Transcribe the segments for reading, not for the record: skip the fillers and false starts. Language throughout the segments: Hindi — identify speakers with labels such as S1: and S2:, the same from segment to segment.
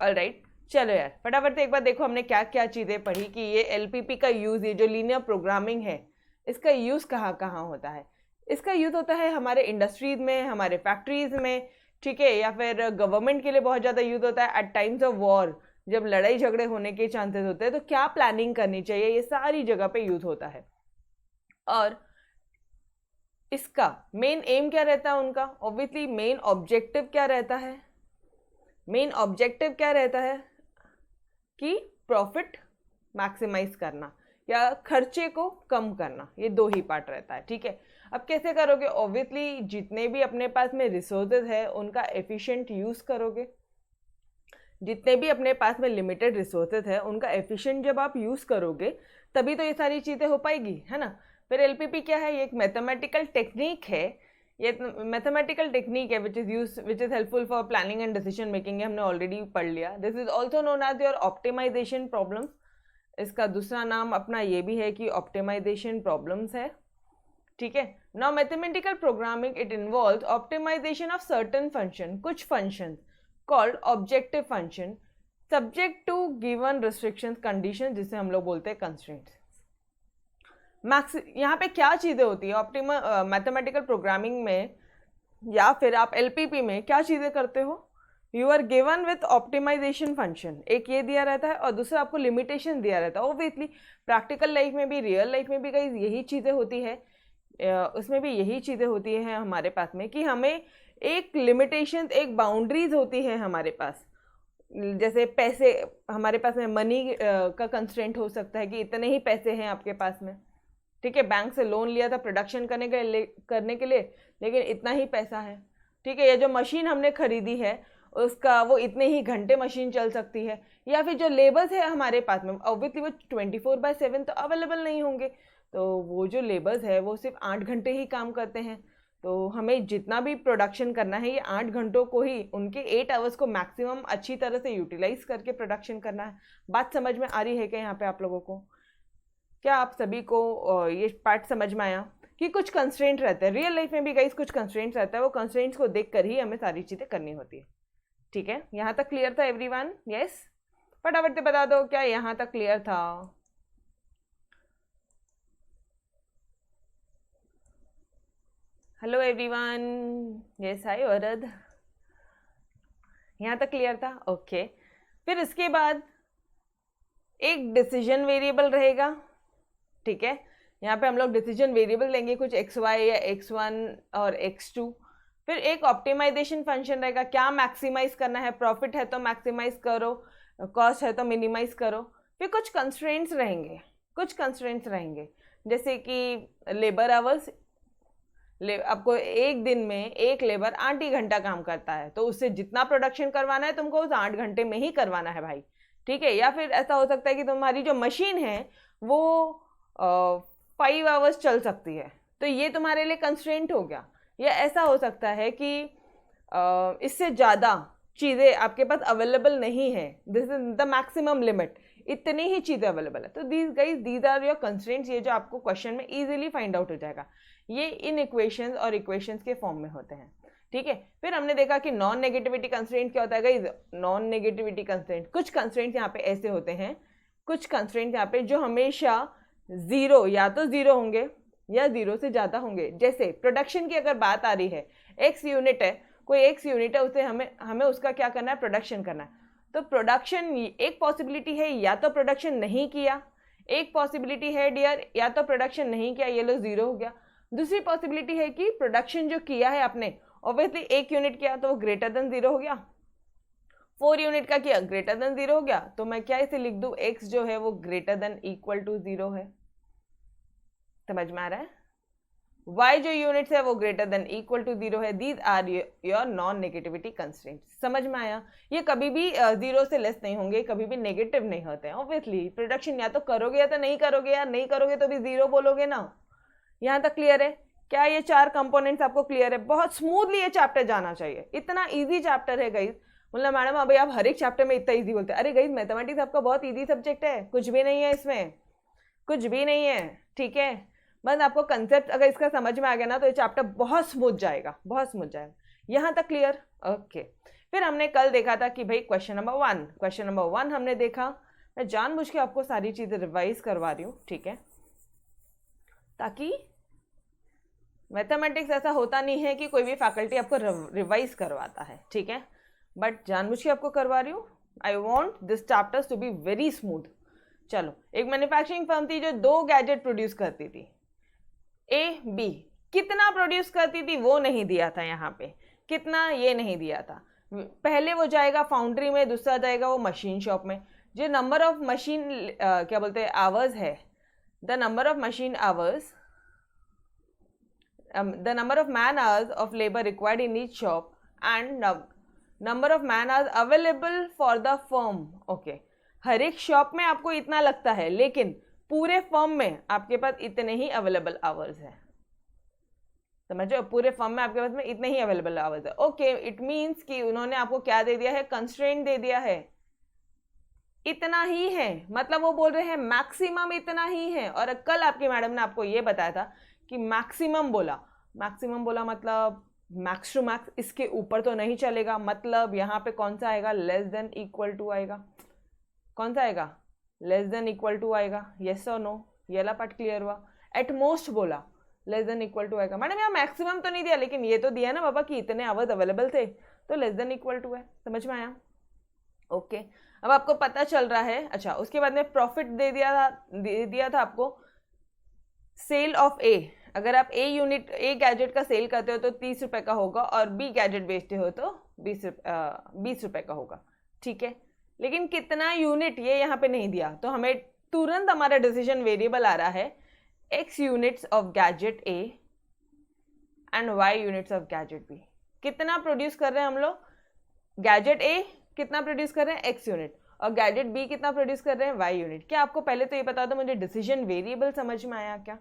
S1: ऑलराइट, चलो यार फटाफट से एक बार देखो हमने क्या क्या चीज़ें पढ़ी कि ये एलपीपी का यूज़, ये जो लीनियर प्रोग्रामिंग है इसका यूज़ कहाँ कहाँ होता है। इसका यूज़ होता है हमारे इंडस्ट्रीज में, हमारे फैक्ट्रीज में, ठीक है, या फिर गवर्नमेंट के लिए बहुत ज़्यादा यूज़ होता है एट टाइम्स ऑफ वॉर, जब लड़ाई झगड़े होने के चांसेस होते हैं तो क्या प्लानिंग करनी चाहिए, ये सारी जगह पे यूज़ होता है। और इसका मेन एम क्या रहता है उनका, ऑब्वियसली मेन ऑब्जेक्टिव क्या रहता है, मेन ऑब्जेक्टिव क्या रहता है कि प्रॉफिट मैक्सिमाइज करना या खर्चे को कम करना, ये दो ही पार्ट रहता है, ठीक है। अब कैसे करोगे, ऑब्वियसली जितने भी अपने पास में रिसोर्सेज है उनका एफिशिएंट यूज़ करोगे, जितने भी अपने पास में लिमिटेड रिसोर्सेज है उनका एफिशिएंट जब आप यूज़ करोगे तभी तो ये सारी चीज़ें हो पाएगी, है ना। फिर एलपीपी क्या है, ये एक मैथमेटिकल टेक्निक है, ये मैथमेटिकल टेक्निक है which is helpful for planning and decision making, हमने ऑलरेडी पढ़ लिया। This is also known as your optimisation problems, इसका दूसरा नाम अपना ये भी है कि ऑप्टिमाइजेशन प्रॉब्लम्स है, ठीक है। Now mathematical programming it involves optimisation of certain function, कुछ function called objective function subject to given restrictions condition, जिसे हम लोग बोलते हैं कंस्ट्रेंट्स। मैक्स यहाँ पे क्या चीज़ें होती है मैथमेटिकल प्रोग्रामिंग में या फिर आप एलपीपी में क्या चीज़ें करते हो, you are given with optimisation function, एक ये दिया रहता है और दूसरा आपको लिमिटेशन दिया रहता है। ऑब्वियसली प्रैक्टिकल लाइफ में भी, रियल लाइफ में भी कई यही चीज़ें होती है, उसमें भी यही चीज़ें होती हैं हमारे पास में कि हमें एक लिमिटेशन, एक बाउंड्रीज होती है हमारे पास। जैसे पैसे, हमारे पास में मनी का कंस्ट्रेंट हो सकता है कि इतने ही पैसे हैं आपके पास में, ठीक है, बैंक से लोन लिया था प्रोडक्शन करने के लिए लेकिन इतना ही पैसा है, ठीक है। या जो मशीन हमने खरीदी है उसका वो इतने ही घंटे मशीन चल सकती है, या फिर जो लेबर्स है हमारे पास में ऑब्वियसली वो 24/7 तो अवेलेबल नहीं होंगे, तो वो जो लेबर्स है वो सिर्फ 8 घंटे ही काम करते हैं, तो हमें जितना भी प्रोडक्शन करना है ये 8 घंटों को ही, उनके 8 आवर्स को मैक्सिमम अच्छी तरह से यूटिलाइज करके प्रोडक्शन करना है। बात समझ में आ रही है क्या यहाँ पे आप लोगों को? क्या आप सभी को ये पार्ट समझ में आया कि कुछ कंस्ट्रेंट रहते हैं रियल लाइफ में भी गाइस, कुछ कंस्ट्रेंट्स रहता है, वो कंस्ट्रेंट्स को देख कर ही हमें सारी चीज़ें करनी होती है, ठीक है। यहाँ तक क्लियर था एवरीवन? यस, फटाफट से बता दो क्या यहाँ तक क्लियर था? हेलो एवरीवन, यस हाय वरद, यहाँ तक क्लियर था? ओके। फिर इसके बाद एक डिसीजन वेरिएबल रहेगा, ठीक है। यहाँ पे हम लोग डिसीजन वेरिएबल लेंगे कुछ xy या x1 और x2। फिर एक ऑप्टिमाइजेशन फंक्शन रहेगा, क्या मैक्सिमाइज करना है, प्रॉफिट है तो मैक्सिमाइज करो, कॉस्ट है तो मिनिमाइज करो। फिर कुछ कंस्ट्रेंट्स रहेंगे, कुछ कंस्ट्रेंट्स रहेंगे जैसे कि लेबर आवर्स, आपको एक दिन में एक लेबर 8 ही घंटा काम करता है तो उससे जितना प्रोडक्शन करवाना है तुमको उस 8 घंटे में ही करवाना है भाई, ठीक है। या फिर ऐसा हो सकता है कि तुम्हारी जो मशीन है वो 5 आवर्स चल सकती है, तो ये तुम्हारे लिए कंस्ट्रेंट हो गया। या ऐसा हो सकता है कि इससे ज़्यादा चीज़ें आपके पास अवेलेबल नहीं है, this is the maximum limit, इतनी ही चीज़ें अवेलेबल है, तो दीज आर योर कंस्ट्रेंट्स, ये जो आपको क्वेश्चन में इजीली फाइंड आउट हो जाएगा। ये इन इक्वेशंस और इक्वेशंस के फॉर्म में होते हैं, ठीक है। फिर हमने देखा कि नॉन नेगेटिविटी कंस्ट्रेंट क्या होता है गाइस, नॉन नेगेटिविटी कंस्ट्रेंट, कुछ कंस्ट्रेंट्स यहाँ पे ऐसे होते हैं, कुछ कंस्ट्रेंट्स यहाँ पे जो हमेशा जीरो, या तो जीरो होंगे या जीरो से ज़्यादा होंगे। जैसे प्रोडक्शन की अगर बात आ रही है, एक्स यूनिट है, कोई एक्स यूनिट है, उसे हमें उसका क्या करना है, प्रोडक्शन करना है, तो प्रोडक्शन एक पॉसिबिलिटी है, या तो प्रोडक्शन नहीं किया, एक पॉसिबिलिटी है डियर या तो प्रोडक्शन नहीं किया, ये लो जीरो हो गया। दूसरी पॉसिबिलिटी है कि प्रोडक्शन जो किया है आपने, ऑब्वियसली 1 यूनिट किया तो वो ग्रेटर देन जीरो हो गया, 4 यूनिट का किया ग्रेटर देन जीरो हो गया, तो मैं क्या इसे लिख दूं, x जो है वो greater than equal to zero है, समझ में आ रहा है। y जो यूनिट्स है वो greater than equal to zero है, these are your non negativity constraints, समझ में आया। ये कभी भी जीरो से लेस नहीं होंगे, कभी भी नेगेटिव नहीं होते हैं। ऑब्वियसली प्रोडक्शन या तो करोगे या तो नहीं करोगे, या नहीं करोगे तो भी जीरो बोलोगे ना। यहाँ तक क्लियर है क्या? ये 4 कंपोनेंट्स आपको क्लियर है? बहुत स्मूथली ये चैप्टर जाना चाहिए, इतना ईजी चैप्टर है गाइज। मतलब मैडम अभी आप हर एक चैप्टर में इतना ईजी बोलते हैं, अरे गाइज मैथमेटिक्स आपका बहुत ईजी सब्जेक्ट है, कुछ भी नहीं है इसमें, कुछ भी नहीं है, ठीक है। बस आपको कंसेप्ट अगर इसका समझ में आ गया ना तो ये चैप्टर बहुत स्मूथ जाएगा, बहुत स्मूथ जाएगा। यहाँ तक क्लियर? ओके। फिर हमने कल देखा था कि भाई क्वेश्चन नंबर वन हमने देखा। मैं जानबूझ के आपको सारी चीज़ें रिवाइज करवा रही हूँ, ठीक है, ताकि मैथमेटिक्स ऐसा होता नहीं है कि कोई भी फैकल्टी आपको रिवाइज करवाता है, ठीक है, बट जानबूझ के आपको करवा रही हूँ। I want this chapters to be very smooth. चलो, एक मैन्युफैक्चरिंग फर्म थी जो 2 गैजेट प्रोड्यूस करती थी, ए बी। कितना प्रोड्यूस करती थी वो नहीं दिया था यहाँ पे, कितना ये नहीं दिया था। पहले वो जाएगा फाउंड्री में, दूसरा जाएगा वो मशीन शॉप में। जो नंबर ऑफ मशीन क्या बोलते हैं आवर्स है, the number of machine hours, the number of man hours of labor required in each shop and number of man hours available for the firm. Okay, हर एक शॉप में आपको इतना लगता है, लेकिन पूरे फर्म में आपके पास इतने ही अवेलेबल आवर्स है। समझो, पूरे फर्म में आपके पास में इतने ही अवेलेबल आवर्स है। ओके, इट मीन्स कि उन्होंने आपको क्या दे दिया है, कंस्ट्रेंट दे दिया है, इतना ही है। मतलब वो बोल रहे हैं मैक्सिमम इतना ही है। और कल आपकी मैडम ने आपको ये बताया था कि मैक्सिमम बोला मतलब मैक्स टू मैक्स, इसके ऊपर तो नहीं चलेगा। मतलब यहाँ पे कौन सा आएगा, लेस देन इक्वल टू आएगा। कौन सा आएगा, लेस देन इक्वल टू आएगा। येस और नो, ये वाला पार्ट क्लियर हुआ। एट मोस्ट बोला, लेस देन इक्वल टू आएगा। मैडम यहाँ मैक्सिमम तो नहीं दिया, लेकिन ये तो दिया ना बाबा कि इतने आवर्स अवेलेबल थे, तो लेस देन इक्वल टू है। समझ में आया? ओके, अब आपको पता चल रहा है। अच्छा, उसके बाद में प्रॉफिट दे दिया था आपको। सेल ऑफ ए, अगर आप ए गैजेट का सेल करते हो तो 30 रुपए का होगा, और बी गैजेट बेचते हो तो 20 रुपए का होगा, ठीक है। लेकिन कितना यूनिट ये यहाँ पे नहीं दिया, तो हमें तुरंत हमारा डिसीजन वेरिएबल आ रहा है x units of gadget A and y units of gadget B. कितना प्रोड्यूस कर रहे हैं हम लोग, गैजेट ए कितना प्रोड्यूस कर रहे हैं x यूनिट, और गैजेट बी कितना प्रोड्यूस कर रहे हैं y यूनिट। क्या आपको पहले तो ये बता दो, मुझे डिसीजन वेरिएबल समझ में आया क्या?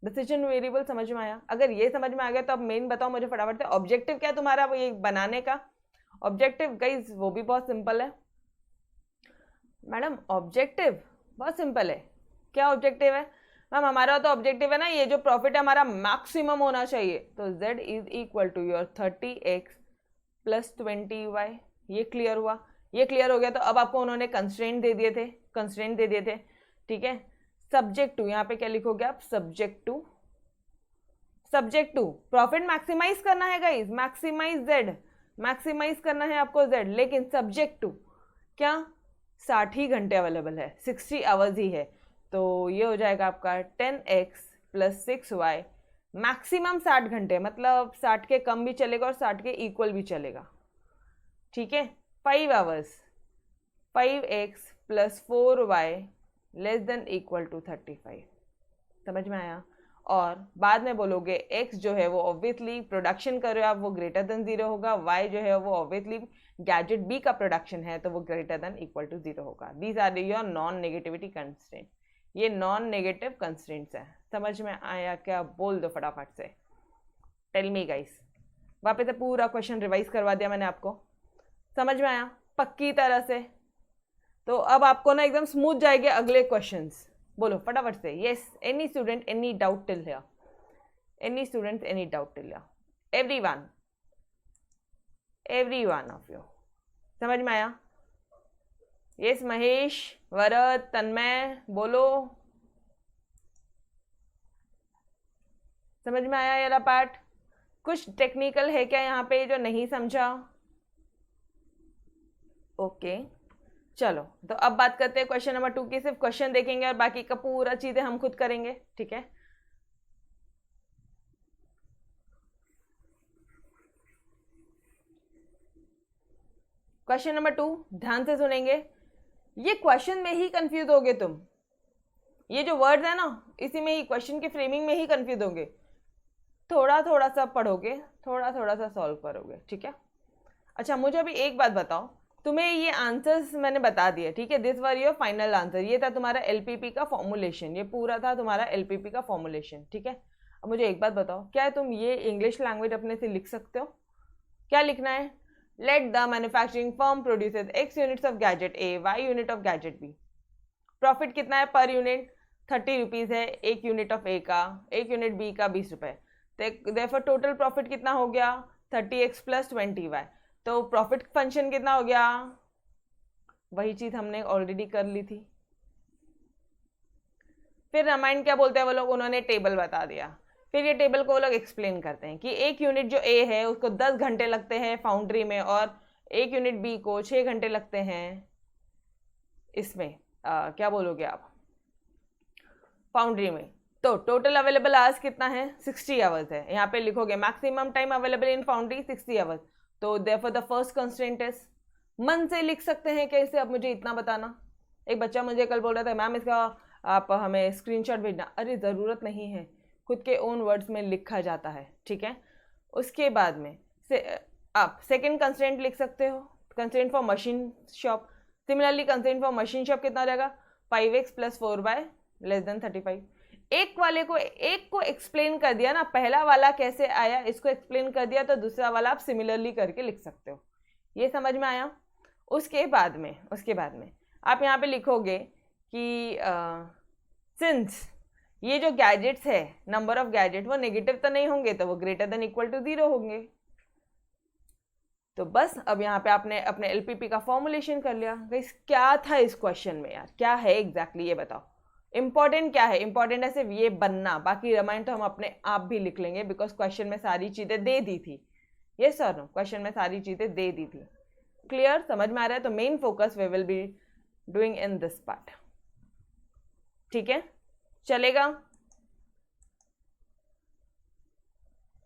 S1: डिसीजन वेरिएबल समझ में आया? अगर ये समझ में आ गया तो अब मेन बताओ मुझे फटाफट से, ऑब्जेक्टिव क्या तुम्हारा वो ये बनाने का? ऑब्जेक्टिव गाइस वो भी बहुत सिंपल है मैडम, ऑब्जेक्टिव बहुत सिंपल है। क्या ऑब्जेक्टिव है मैम? हमारा तो ऑब्जेक्टिव है ना, ये जो प्रॉफिट है हमारा मैक्सिमम होना चाहिए। तो z is equal to your 30x plus 20y। ये क्लियर हुआ? ये क्लियर हो गया। तो अब आपको उन्होंने कंस्ट्रेंट दे दिए थे, ठीक है। सब्जेक्ट टू, यहाँ पे क्या लिखोगे आप, सब्जेक्ट टू प्रॉफिट मैक्सिमाइज करना है गाइस, मैक्सिमाइज करना है आपको z, लेकिन सब्जेक्ट टू क्या, 60 ही घंटे अवेलेबल है, 60 आवर्स ही है। तो ये हो जाएगा आपका 10x प्लस 6y, मैक्सिमम 60 घंटे, मतलब 60 के कम भी चलेगा और 60 के इक्वल भी चलेगा, ठीक है। 5 hours, 5x plus 4y less than equal to 35। समझ में आया? और बाद में बोलोगे x जो है वो ऑब्वियसली प्रोडक्शन कर रहे हो आप, वो ग्रेटर देन 0 होगा। y जो है वो ऑब्वियसली गैजेट b का प्रोडक्शन है, तो वो ग्रेटर देन इक्वल टू 0 होगा। These are your non negativity constraint. ये नॉन नेगेटिव कंस्ट्रेंट्स है। समझ में आया क्या? बोल दो फटाफट से, टेल मी गाइस। वापस से पूरा क्वेश्चन रिवाइज करवा दिया मैंने आपको, समझ में आया पक्की तरह से? तो अब आपको ना एकदम स्मूथ जाएंगे अगले क्वेश्चंस। बोलो फटाफट से, yes. Any student any doubt till here? Any student any doubt till here? Everyone of you. समझ में आया? यस महेश, वरद, तन्मय, बोलो समझ में आया? ये पार्ट कुछ टेक्निकल है क्या यहाँ पे जो नहीं समझा? ओके चलो, तो अब बात करते हैं क्वेश्चन नंबर 2 की। सिर्फ क्वेश्चन देखेंगे और बाकी का पूरा चीजें हम खुद करेंगे, ठीक है। क्वेश्चन नंबर 2 ध्यान से सुनेंगे। ये क्वेश्चन में ही कंफ्यूज होगे तुम, ये जो वर्ड्स है ना इसी में ही, क्वेश्चन की फ्रेमिंग में ही कंफ्यूज होगे। थोड़ा थोड़ा सा पढ़ोगे, थोड़ा थोड़ा सा सॉल्व करोगे, ठीक है। अच्छा मुझे अभी एक बात बताओ, तुम्हें ये आंसर्स मैंने बता दिए, ठीक है। This were your final answer. ये था तुम्हारा एलपीपी का फॉर्मुलेशन, ये पूरा था तुम्हारा एलपीपी का फॉर्मुलेशन, ठीक है। अब मुझे एक बात बताओ, क्या तुम ये इंग्लिश लैंग्वेज अपने से लिख सकते हो? क्या लिखना है? Let the manufacturing firm produces x units of gadget A, y unit of gadget B. Profit कितना है पर यूनिट? 30 रुपीज़ है एक यूनिट ऑफ ए का, एक यूनिट बी का 20 रुपये। देयरफॉर टोटल प्रॉफिट कितना हो गया? 30x plus 20y। तो प्रॉफिट फंक्शन कितना हो गया, वही चीज हमने ऑलरेडी कर ली थी। फिर रामायण क्या बोलते हैं वो लोग, उन्होंने टेबल बता दिया। फिर ये टेबल को वो लोग एक्सप्लेन करते हैं कि एक यूनिट जो ए है उसको 10 घंटे लगते हैं फाउंड्री में, और एक यूनिट बी को 6 घंटे लगते हैं इसमें क्या बोलोगे आप, फाउंड्री में। तो टोटल अवेलेबल आवर्स कितना है, 60 आवर्स है। यहाँ पे लिखोगे maximum time available in foundry 60 hours. तो therefore the first constraint is, मन से लिख सकते हैं कैसे, अब मुझे इतना बताना। एक बच्चा मुझे कल बोल रहा था मैम इसका आप हमें स्क्रीनशॉट भेजना। अरे ज़रूरत नहीं है, खुद के ओन वर्ड्स में लिखा जाता है, ठीक है। उसके बाद में आप सेकेंड कंस्ट्रेंट लिख सकते हो, constraint for machine shop. Similarly constraint for machine shop कितना हो जाएगा, 5x + 4/<35। एक वाले को एक को एक्सप्लेन कर दिया ना, पहला वाला कैसे आया इसको एक्सप्लेन कर दिया, तो दूसरा वाला आप सिमिलरली करके लिख सकते हो। ये समझ में आया। उसके बाद में आप यहाँ पे लिखोगे कि सिंस ये जो गैजेट्स है, नंबर ऑफ गैजेट वो नेगेटिव तो नहीं होंगे, तो वो >= 0 होंगे। तो बस अब यहाँ पे आपने अपने एलपीपी का फॉर्मुलेशन कर लिया। गाइस क्या था इस क्वेश्चन में यार, क्या है एग्जैक्टली ये बताओ। इंपॉर्टेंट क्या है, इंपॉर्टेंट है सिर्फ ये बनना, बाकी रामायण तो हम अपने आप भी लिख लेंगे बिकॉज क्वेश्चन में सारी चीजें दे दी थी। ये सर नो, क्वेश्चन में सारी चीजें दे दी थी। क्लियर, समझ में आ रहा है। तो main focus we will be doing in this part, ठीक है, चलेगा।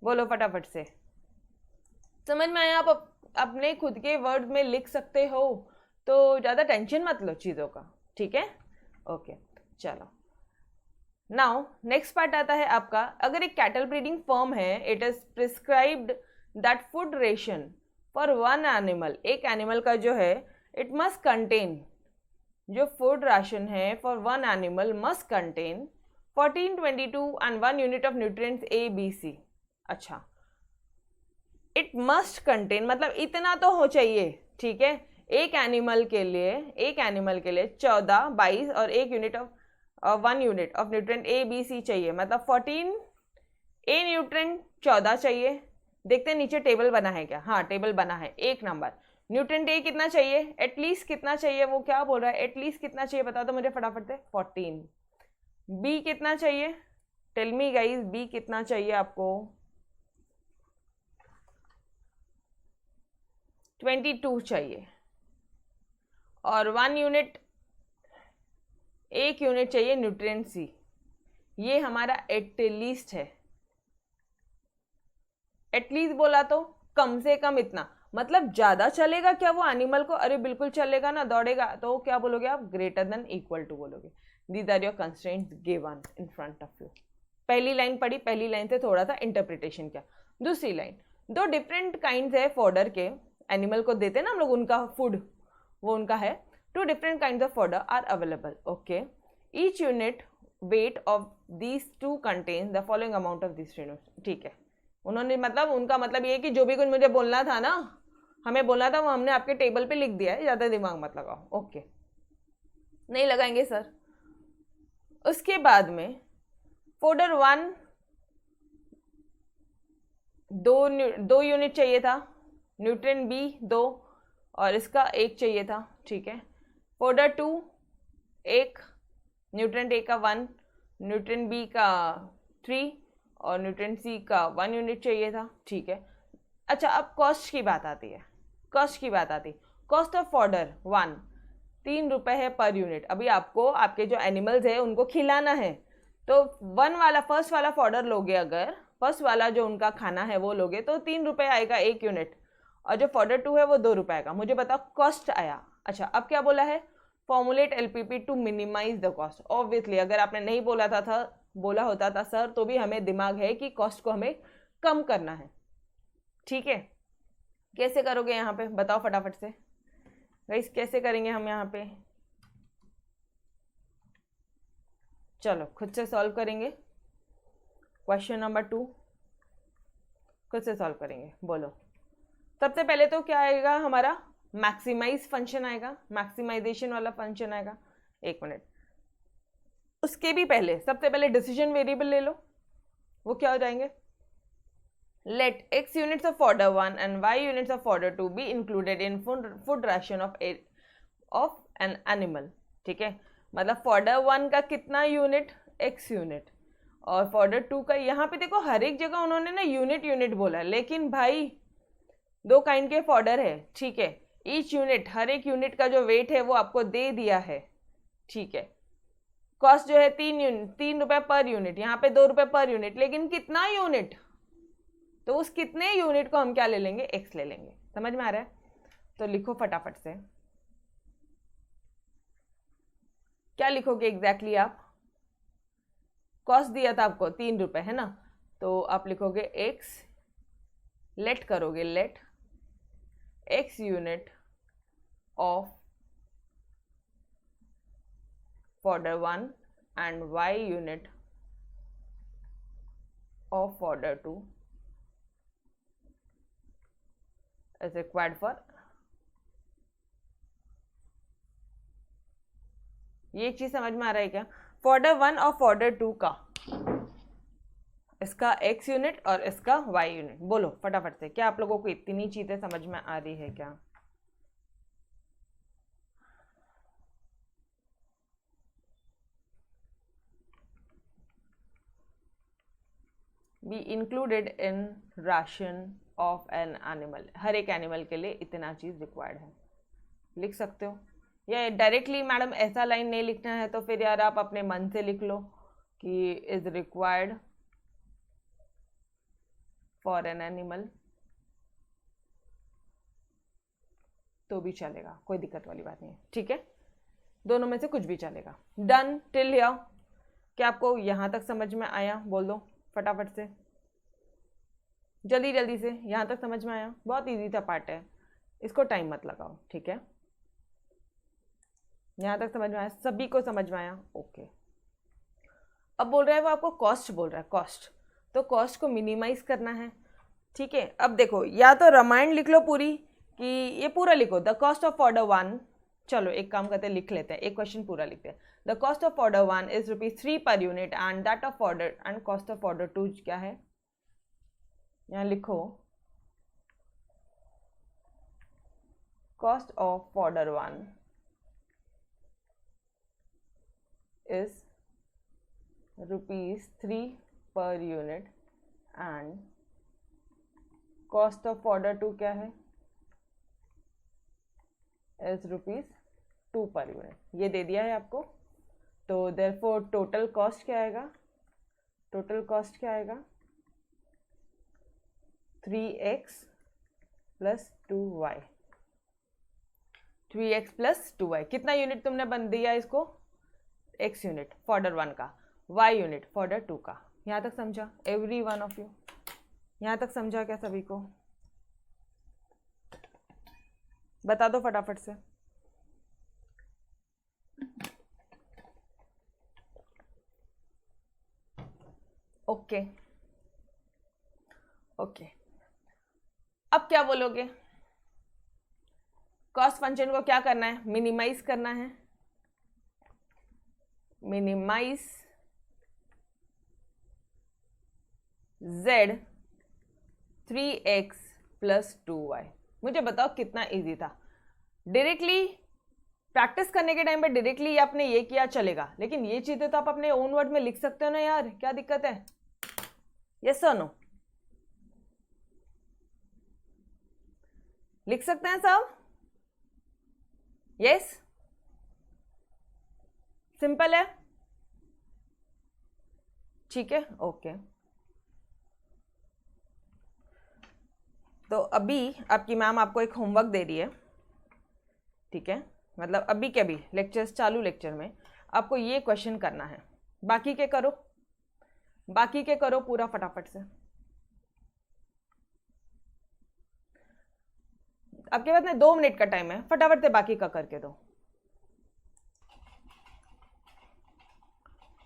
S1: बोलो फटाफट से, समझ में आया। आप अपने खुद के वर्ड में लिख सकते हो, तो ज़्यादा टेंशन मत लो चीज़ों का, ठीक है। ओके चलो, नाउ नेक्स्ट पार्ट आता है आपका। अगर एक कैटल ब्रीडिंग फर्म है, it is prescribed that food ration for one animal, एक एनिमल का जो है इट मस्ट कंटेन, जो फूड राशन है for one animal must contain 1422 and 1 unit of nutrients A B C. अच्छा, इट मस्ट कंटेन मतलब इतना तो हो चाहिए, ठीक है। एक एनिमल के लिए 14, 22 और 1 unit of 1 unit of nutrient A B C चाहिए, मतलब 14 ए न्यूट्रिएंट 14 चाहिए। देखते हैं नीचे टेबल बना है क्या। हाँ टेबल बना है। 1 नंबर न्यूट्रिएंट ए कितना चाहिए, एटलीस्ट कितना चाहिए, वो क्या बोल रहा है, एटलीस्ट कितना चाहिए बता दो मुझे फटाफट से। 14। बी कितना चाहिए, टेल मी गाइस, बी कितना चाहिए आपको, 22 चाहिए। और 1 यूनिट, 1 यूनिट चाहिए न्यूट्रिएंट सी। ये हमारा एटलीस्ट है। एटलीस्ट बोला तो कम से कम इतना, मतलब ज्यादा चलेगा क्या वो एनिमल को, अरे बिल्कुल चलेगा ना, दौड़ेगा, तो क्या बोलोगे आप, >= बोलोगे। These are your constraints given in front of you. पहली लाइन पढ़ी, पहली लाइन से थोड़ा सा इंटरप्रिटेशन किया। दूसरी लाइन, 2 डिफरेंट काइंड्स है फॉडर के, एनिमल को देते हैं ना हम लोग उनका फूड, वो उनका है। 2 different kinds of fodder are available, okay. Each unit weight of these 2 contains the following amount of this, ठीक है। उन्होंने मतलब उनका मतलब ये है कि जो भी कुछ मुझे बोलना था ना, हमें बोलना था, वो हमने आपके टेबल पे लिख दिया है, ज़्यादा दिमाग मत लगाओ, ओके। नहीं लगाएंगे सर। उसके बाद में फॉडर 1 2 यूनिट चाहिए था, न्यूट्रिएंट बी 2 और इसका 1 चाहिए था, ठीक है। फॉडर 2 1, न्यूट्रिएंट ए का 1, न्यूट्रिएंट बी का 3 और न्यूट्रिएंट सी का 1 यूनिट चाहिए था, ठीक है। अच्छा, अब कॉस्ट की बात आती है, कॉस्ट ऑफ फॉडर 1 3 रुपये है पर यूनिट। अभी आपको आपके जो एनिमल्स है उनको खिलाना है, तो फर्स्ट वाला फॉडर लोगे, अगर फर्स्ट वाला जो उनका खाना है वो लोगे तो 3 रुपये आएगा 1 यूनिट, और जो फॉडर 2 है वो 2 रुपये आएगा। मुझे बताओ कॉस्ट आया। अच्छा, अब क्या बोला है, formulate LPP to minimise the cost. Obviously अगर आपने नहीं बोला होता था सर, तो भी हमें दिमाग है कि कॉस्ट को हमें कम करना है, ठीक है। कैसे करोगे यहाँ पे बताओ फटाफट से गाइस, कैसे करेंगे हम यहाँ पे, चलो खुद से सॉल्व करेंगे। क्वेश्चन नंबर 2 खुद से सॉल्व करेंगे। बोलो, सबसे पहले तो क्या आएगा हमारा, मैक्सिमाइज फंक्शन आएगा, मैक्सिमाइजेशन वाला फंक्शन आएगा। 1 मिनट, उसके भी पहले सबसे पहले डिसीजन वेरिएबल ले लो। वो क्या हो जाएंगे, let x units of fodder 1 and y units of fodder 2 be included in food ration of an animal. ठीक है, मतलब फॉर्डर 1 का कितना यूनिट, x यूनिट, और फॉर्डर 2 का, यहाँ पे देखो हर एक जगह उन्होंने ना यूनिट बोला है, लेकिन भाई दो काइंड के फॉर्डर है, ठीक है, ईच यूनिट, हर एक यूनिट का जो वेट है वो आपको दे दिया है, ठीक है। कॉस्ट जो है 3 रुपए पर यूनिट, यहाँ पे 2 रुपए पर यूनिट, लेकिन कितना यूनिट, तो उस कितने यूनिट को हम क्या ले लेंगे, एक्स ले लेंगे। समझ में आ रहा है? तो लिखो फटाफट से, क्या लिखोगे एग्जैक्टली आप? कॉस्ट दिया था आपको 3 रुपए, है ना, तो आप लिखोगे एक्स, लेट करोगे, late x unit of fodder 1 and y unit of fodder 2 is required for, ये चीज समझ में आ रहा है क्या? फॉर्डर 1 और फॉर्डर 2 का, इसका x यूनिट और इसका y यूनिट, बोलो फटाफट से, क्या आप लोगों को इतनी चीजें समझ में आ रही है क्या? Be included in ration of an animal, हर एक एनिमल के लिए इतना चीज रिक्वायर्ड है। लिख सकते हो, या डायरेक्टली मैडम ऐसा लाइन नहीं लिखना है तो फिर यार आप अपने मन से लिख लो कि is required for an animal, तो भी चलेगा, कोई दिक्कत वाली बात नहीं है, ठीक है, दोनों में से कुछ भी चलेगा। डन टिल हियर, क्या आपको यहां तक समझ में आया? बोल दो फटाफट से, जल्दी जल्दी से, यहां तक समझ में आया? बहुत इजी था पार्ट है, इसको टाइम मत लगाओ, ठीक है, यहां तक समझ में आया? सभी को समझ में आया? ओके। अब बोल रहा है वो आपको कॉस्ट बोल रहा है, कॉस्ट, तो कॉस्ट को मिनिमाइज करना है, ठीक है। अब देखो, या तो रामायण लिख लो पूरी, कि ये पूरा लिखो, द कॉस्ट ऑफ फॉर्डर 1, चलो एक काम करते हैं, लिख लेते हैं, एक क्वेश्चन पूरा लिखते हैं। The cost of fodder 1 is ₹3 per unit and that of fodder, and cost of fodder 2 क्या है, यहाँ लिखो, cost of fodder 1 is ₹3 per unit and cost of fodder 2 क्या है, इज ₹2 पर यूनिट, ये दे दिया है आपको। तो देयरफॉर टोटल कॉस्ट क्या आएगा, टोटल कॉस्ट क्या आएगा, 3x plus 2y, 3x plus 2y, कितना यूनिट तुमने बन दिया इसको, x यूनिट फॉर्डर 1 का, y यूनिट फॉर्डर 2 का। यहाँ तक समझा एवरी वन ऑफ यू? यहाँ तक समझा क्या सभी को? बता दो फटाफट से। ओके ओके, अब क्या बोलोगे? कॉस्ट फंक्शन को क्या करना है, मिनिमाइज करना है, minimise z 3x plus 2y। मुझे बताओ कितना इजी था, डायरेक्टली प्रैक्टिस करने के टाइम पे डायरेक्टली आपने ये किया चलेगा, लेकिन ये चीजें तो आप अपने ओन वर्ड में लिख सकते हो ना यार, क्या दिक्कत है? यस और नो? लिख सकते हैं सब? यस, सिंपल है, ठीक है, ओके। तो अभी आपकी मैम आपको एक होमवर्क दे रही है, ठीक है, मतलब अभी के अभी लेक्चर्स चालू, लेक्चर में आपको ये क्वेश्चन करना है, बाकी के करो, बाकी के करो पूरा फटाफट से। आपके पास में 2 मिनट का टाइम है, फटाफट से बाकी का करके दो।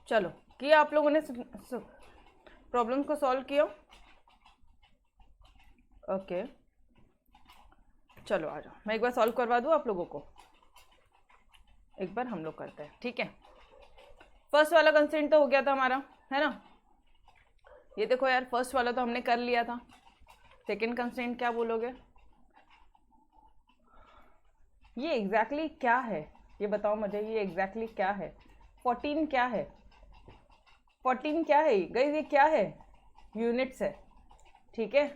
S1: चलो, किया आप लोगों ने प्रॉब्लम को सॉल्व किया? ओके, चलो आ जाओ, मैं एक बार सॉल्व करवा दूँ आप लोगों को, एक बार हम लोग करते हैं, ठीक है। फर्स्ट वाला कंस्ट्रेंट तो हो गया था हमारा, है ना, ये देखो यार, फर्स्ट वाला तो हमने कर लिया था, सेकेंड कंस्ट्रेंट क्या बोलोगे? ये एग्जैक्टली क्या है, ये बताओ मुझे, ये एग्जैक्टली क्या है? 14 क्या है? 14 क्या है गाइस? ये क्या है? यूनिट्स है, ठीक है।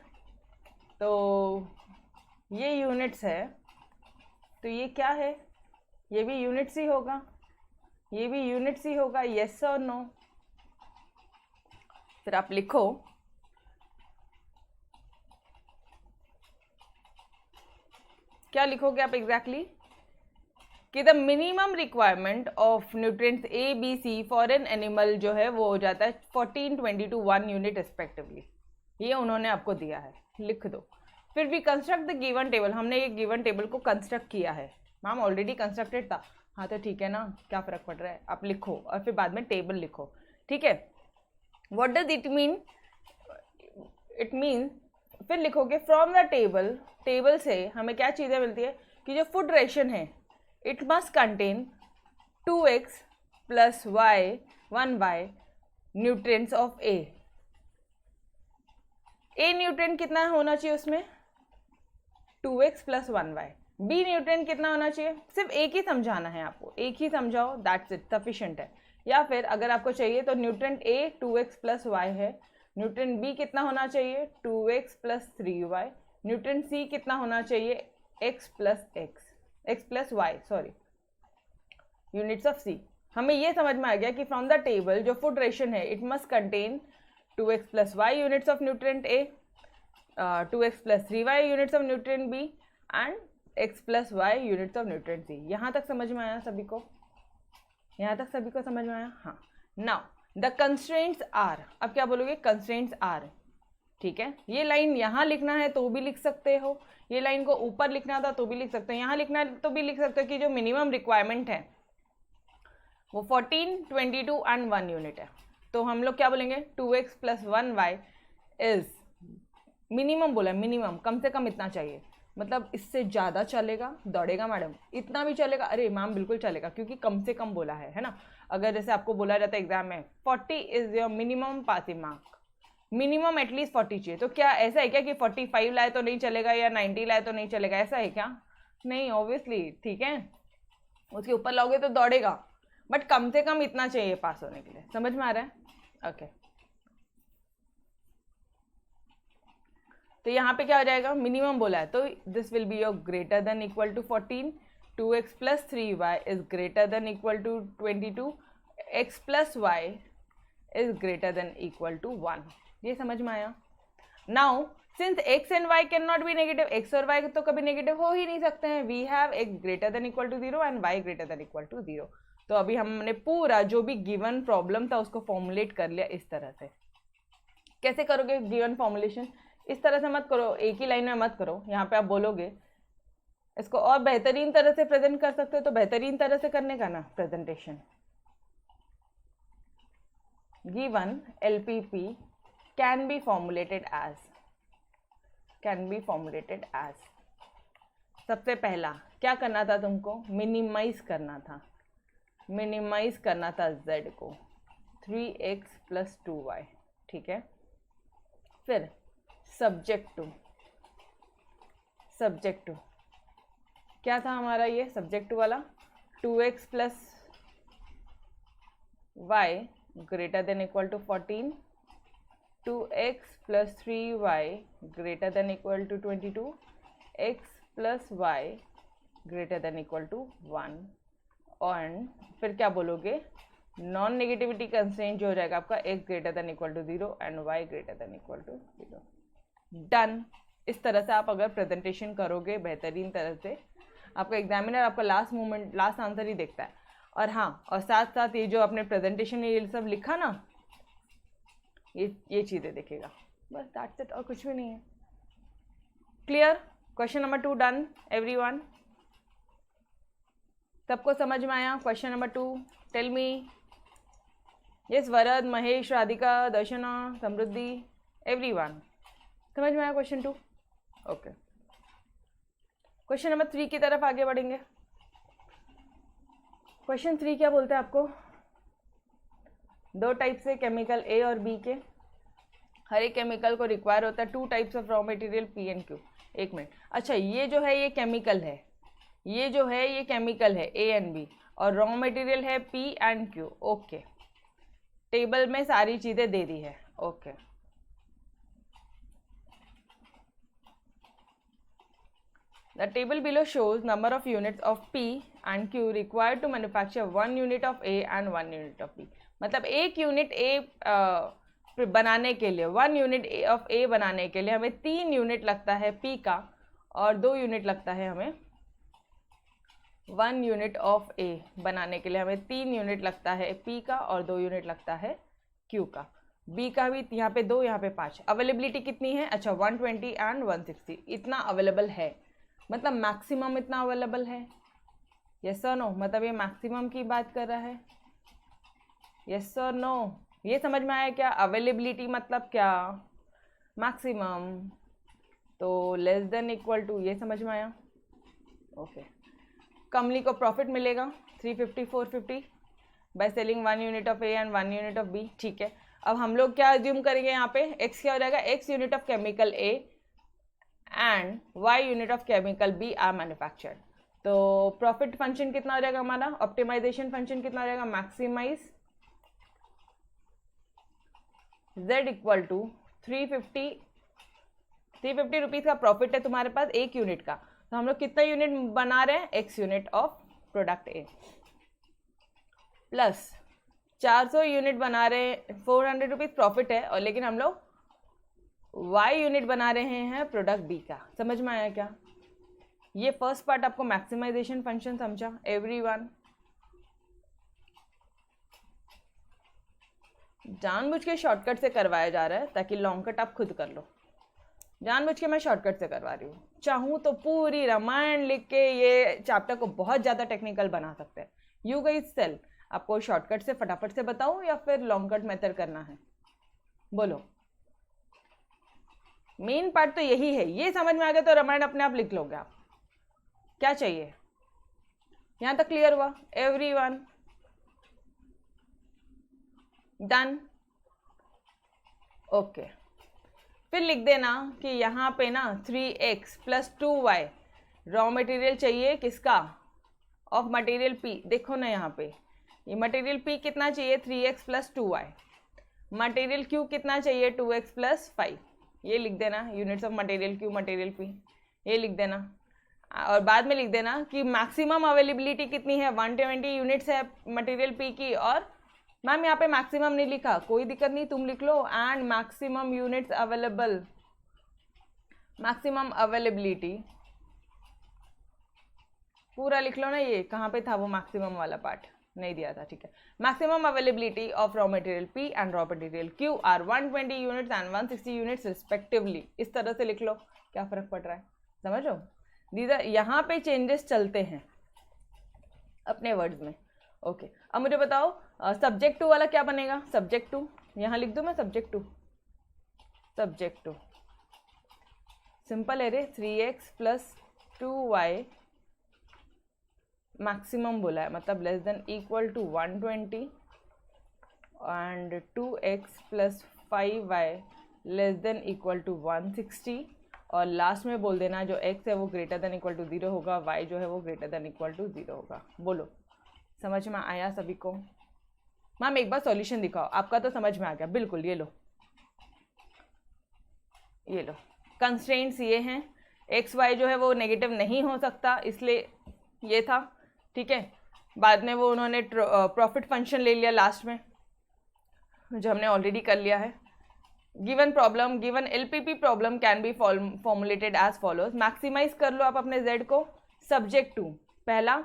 S1: तो ये यूनिट्स है, तो ये क्या है? ये भी यूनिट्स ही होगा, ये भी यूनिट्स ही होगा, यस और नो? फिर आप लिखो क्या लिखोगे आप एग्जैक्टली कि the minimum requirement of nutrients A B C for an animal जो है वो हो जाता है 14, 22, 1 यूनिट रिस्पेक्टिवली। ये उन्होंने आपको दिया है, लिख दो। फिर भी कंस्ट्रक्ट द गिवन टेबल, हमने ये गिवन टेबल को कंस्ट्रक्ट किया है। मैम ऑलरेडी कंस्ट्रक्टेड था, हाँ तो ठीक है ना, क्या फ़र्क पड़ रहा है, आप लिखो और फिर बाद में टेबल लिखो, ठीक है। What does it mean? It mean फिर लिखोगे फ्रॉम द टेबल, टेबल से हमें क्या चीज़ें मिलती है कि जो फूड रेशन है it must contain 2x plus y 1y nutrients of A. A nutrient कितना होना चाहिए उसमें? 2x plus 1y। B nutrient कितना होना चाहिए? सिर्फ एक ही समझाना है आपको, एक ही समझाओ, दैट्स इट, सफिशिएंट है। या फिर अगर आपको चाहिए तो nutrient A 2x plus y है, न्यूट्रिएंट बी कितना होना चाहिए? 2x plus 3y। न्यूट्रिएंट सी कितना होना चाहिए? x plus y, sorry, units of C. हमें ये समझ में आ गया कि फ्रॉम द टेबल जो फूड रेशन है it must contain 2x plus y units of nutrient A, 2x plus 3y units of nutrient B and x plus y units of nutrient C. यहाँ तक समझ में आया सभी को? यहाँ तक सभी को समझ में आया? हाँ। नाउ द कंस्ट्रेंट्स आर, अब क्या बोलोगे? कंस्ट्रेंट्स आर, ठीक है। ये लाइन यहाँ लिखना है तो भी लिख सकते हो, ये लाइन को ऊपर लिखना था तो भी लिख सकते हो, यहाँ लिखना है तो भी लिख सकते हो कि जो मिनिमम रिक्वायरमेंट है वो 14, 22 एंड 1 यूनिट है। तो हम लोग क्या बोलेंगे? 2x plus 1y is minimum बोला, मिनिमम, कम से कम इतना चाहिए। मतलब इससे ज़्यादा चलेगा, दौड़ेगा मैडम? इतना भी चलेगा? अरे मैम बिल्कुल चलेगा, क्योंकि कम से कम बोला है ना। अगर जैसे आपको बोला जाता है एग्जाम में 40 is your minimum passing mark, minimum at least 40 चाहिए, तो क्या ऐसा है क्या कि 45 लाए तो नहीं चलेगा या 90 लाए तो नहीं चलेगा? ऐसा है क्या? नहीं, ऑब्वियसली, ठीक है। उसके ऊपर लाओगे तो दौड़ेगा, बट कम से कम इतना चाहिए पास होने के लिए। समझ में आ रहा है? ओके। तो यहाँ पे क्या हो जाएगा? मिनिमम बोला है तो this will be your greater than equal to 14, 2x plus 3y is greater than equal to 22, x plus y is greater than equal to 1। ये समझ में आया? Now since x and y can not be negative, x और y तो कभी नेगेटिव हो ही नहीं सकते हैं, we have x greater than equal to 0 and y greater than equal to 0। तो अभी हमने पूरा जो भी गिवन प्रॉब्लम था उसको फॉर्मुलेट कर लिया इस तरह से। कैसे करोगे गिवन फॉर्मुलेशन? इस तरह से मत करो, एक ही लाइन में मत करो। यहाँ पे आप बोलोगे इसको और बेहतरीन तरह से प्रेजेंट कर सकते हो, तो बेहतरीन तरह से करने का ना presentation. Given LPP can be formulated as, सबसे पहला क्या करना था तुमको? मिनिमाइज करना था z को, 3x प्लस 2y, ठीक है। फिर सब्जेक्ट टू क्या था हमारा? ये सब्जेक्ट वाला 2x plus y greater than equal to 14, 2x plus 3y greater than equal to 22, x plus y greater than equal to 1। और फिर क्या बोलोगे? नॉन नेगेटिविटी कंस्ट्रेंट जो हो जाएगा आपका x greater than equal to 0 and y greater than equal to 0। Done. इस तरह से आप अगर प्रेजेंटेशन करोगे बेहतरीन तरह से, आपका एग्जामिनर आपका लास्ट आंसर ही देखता है। और हाँ, और साथ साथ ये जो आपने प्रेजेंटेशन ये सब लिखा ना, ये चीज़ें देखेगा, बस दैट्स इट, और कुछ भी नहीं है। Clear? Question number 2 done everyone? सबको समझ में आया? Question number 2, tell me. Yes, Varad, Mahesh, Radhika, Darshana, Samriddhi, everyone समझ में आया क्वेश्चन 2? ओके। क्वेश्चन नंबर 3 की तरफ आगे बढ़ेंगे। क्वेश्चन 3 क्या बोलते हैं आपको? दो टाइप से केमिकल A और B के, हर एक केमिकल को रिक्वायर होता है 2 types of raw material P and Q. एक मिनट, अच्छा ये जो है ये केमिकल है, ये जो है ये केमिकल है ए एंड बी, और रॉ मटेरियल है P and Q. Okay, table में सारी चीज़ें दे दी है। Okay, the table below shows number of units of P and Q required to manufacture 1 unit of A and 1 unit of B। मतलब एक यूनिट A बनाने के लिए, 1 यूनिट ऑफ A बनाने के लिए हमें 3 यूनिट लगता है P का, और 2 यूनिट लगता है हमें 1 यूनिट ऑफ A बनाने के लिए हमें 3 यूनिट लगता है P का, और 2 यूनिट लगता है Q का। B का भी यहाँ पे 2, यहाँ पे 5। अवेलेबिलिटी कितनी है? अच्छा 120 एंड 160 इतना अवेलेबल है, मतलब मैक्सिमम इतना अवेलेबल है। यस और नो, मतलब ये मैक्सिमम की बात कर रहा है। यस और नो, ये समझ में आया क्या? अवेलेबिलिटी मतलब क्या? मैक्सिमम, तो लेस देन इक्वल टू, ये समझ में आया। ओके, कंपनी को प्रॉफिट मिलेगा 350 450 by selling 1 unit of A and 1 unit of B. ठीक है, अब हम लोग क्या अज्यूम करेंगे यहाँ पे? एक्स क्या हो जाएगा? X unit of chemical A and y unit of chemical B are manufactured. तो प्रॉफिट फंक्शन कितना हो जाएगा हमारा? ऑप्टिमाइजेशन फंक्शन कितना हो जाएगा? Maximise z equal to 350 rupees का प्रॉफिट है तुम्हारे पास एक यूनिट का, तो हम लोग कितना यूनिट बना रहे हैं? x unit of product A, plus 400 unit बना रहे हैं, 400 रुपीज़ प्रॉफिट है, और लेकिन हम लोग y यूनिट बना रहे हैं प्रोडक्ट B का। समझ में आया क्या? ये फर्स्ट पार्ट आपको मैक्सिमाइजेशन फंक्शन समझा एवरीवन? जानबूझ के शॉर्टकट से करवाया जा रहा है ताकि लॉन्ग कट आप खुद कर लो। जानबूझ के मैं शॉर्टकट से करवा रही हूँ। चाहूँ तो पूरी रामायण लिख के ये चैप्टर को बहुत ज़्यादा टेक्निकल बना सकते हैं। यू गाइस सेल, आपको शॉर्टकट से फटाफट से बताऊँ या फिर लॉन्ग कट मेथड करना है? बोलो। मेन पार्ट तो यही है, ये समझ में आ गया तो रामायण अपने आप लिख लोगे आप। क्या चाहिए? यहाँ तक क्लियर हुआ एवरीवन? डन? ओके, फिर लिख देना कि यहाँ पे ना 3x plus 2y raw material चाहिए किसका? Of material P। देखो ना यहाँ पे ये मटेरियल P कितना चाहिए? 3x plus 2y। Material Q कितना चाहिए? 2x plus 5। ये लिख देना units of material Q material P, ये लिख देना। और बाद में लिख देना कि मैक्सिमम अवेलेबिलिटी कितनी है? 120 यूनिट्स है मटेरियल P की, और मैम यहाँ पे मैक्सिमम नहीं लिखा, कोई दिक्कत नहीं, तुम लिख लो and maximum units available, maximum availability पूरा लिख लो ना। ये कहाँ पे था वो मैक्सिमम वाला पार्ट? नहीं दिया था, ठीक है। Maximum availability of raw material P and raw material Q are 120 units and 160 units respectively. इस तरह से लिख लो, क्या फर्क पड़ रहा है? समझ लो, दीदा यहाँ पे चेंजेस चलते हैं अपने वर्ड्स में। ओके, अब मुझे बताओ सब्जेक्ट टू वाला क्या बनेगा? सब्जेक्ट टू यहाँ लिख दूँ मैं, subject to, subject to simple है रे, 3x प्लस 2y मैक्सिमम बोला है, मतलब less than equal to 120 and 2x plus 5y less than equal to 160, और लास्ट में बोल देना जो x है वो ग्रेटर देन इक्वल टू 0 होगा, y जो है वो ग्रेटर देन इक्वल टू 0 होगा। बोलो, समझ में आया सभी को? मैम एक बार सॉल्यूशन दिखाओ, आपका तो समझ में आ गया बिल्कुल। ये लो, ये लो, कंस्ट्रेंट्स ये हैं, एक्स वाई जो है वो नेगेटिव नहीं हो सकता, इसलिए ये था, ठीक है। बाद में वो उन्होंने प्रॉफिट फंक्शन ले लिया लास्ट में, जो हमने ऑलरेडी कर लिया है। Given problem, given LPP problem can be formulated as follows. Maximise कर लो आप अपने जेड को। सब्जेक्ट टू पहला,